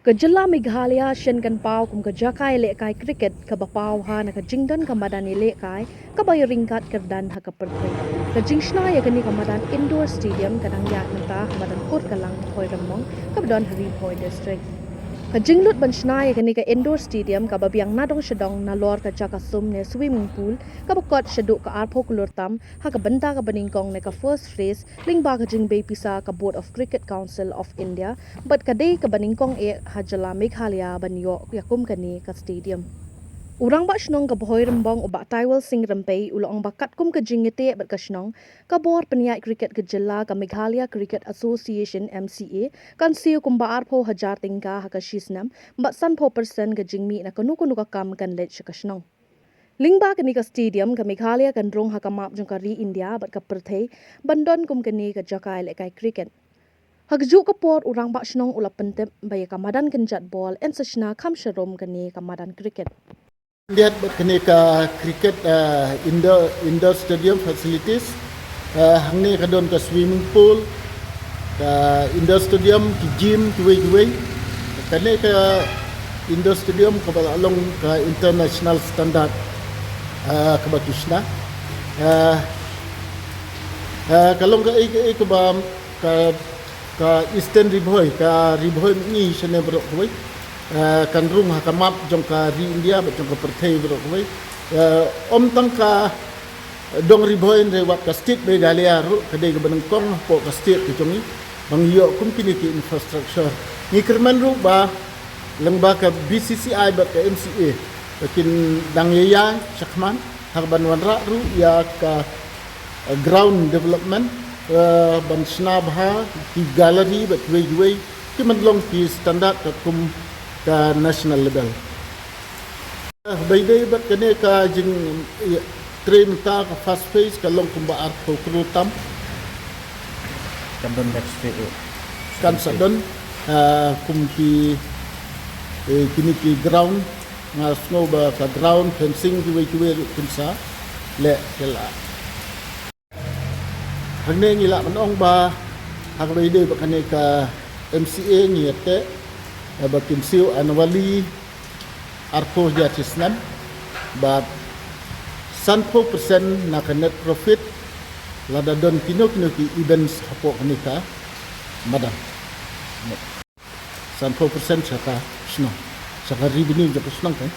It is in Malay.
Kejela Meghalaya shen kan pau kum kejakai lekai kriket ke bapau ha na kejingdan kamadan lekai ke bayo ringkat kerdan ha kepertai. Kejingshna ya kini kamadan indoor stadium kadang yak nata kamadan kut kalang Bhoirymbong ke bedon hari Bhoi district. Kejinglut banshna ya kini ke indoor stadium ke babiang nadong shedong na lor ke jakasum ne swimming pool ke bakot sheduk ke arpo kulur tam ha ke benta ke beningkong ne ke first phrase lingba kejing bay pisa ke Board of Cricket Council of India but kadai ke beningkong hajala Meghalaya banyo yakum kani ke stadium. Urang bak shnong ke Bhoirymbong ubak taiwal sing rempai ulong bakat kum ke jingete bat ke shnong ke bor peniat kriket ke jela ke Meghalaya Cricket Association MCA kan siu kum ba arpo hajar tingka ha ke shisnam bat san po persen ke jingmi na kunu kunu ka kam kan let ke shnong. Lingba kani ke stadium ke Meghalaya kan rong ha ke map jong ke ri India bat ke perthai bandon kum kani ke jakai lekai kriket. Hagju ke port urang bak shnong ulap pentep baya kamadan kenjat bol en seshna kam sharom kani kamadan kriket. Lihat keneka cricket indoor stadium facilities hang ni kadon ke swimming pool ke indoor stadium ke gym kuwe keneka indoor stadium ke along ke international standard ke batusna kalau ke ba ke eastern ribhoi ni sene bro kuwe kan rung hakamap jong ka ri India ba jong ka perthai bro koi om tang ka dong ri boin re wat ka state be galia ru kadai ka benengkong po ka state ke jongi bang yo kum kini ki infrastructure ni kerman ru ba leng ba ka BCCI ba ka MCA lakin dang ya chakman har banwan ra ru ya ka ground development ban snabha ki gallery ba tway ki man long ki standard ka kum ke national level. Bayi bat kene ka jing train ta ka fast pace ka long kumba arto krutam Kandon next day kan sadon kumki kini ki ground nga snow ba ka ground fencing kiwe kunsa le kela. Hagne ngila manong ba hak bayi bat kene ka MCA ngiyete bakin siu annually arpo jatisnam but 100% na net profit lada don kino ki events hapo kanika madam 100% saka sno saka revenue jo sno kan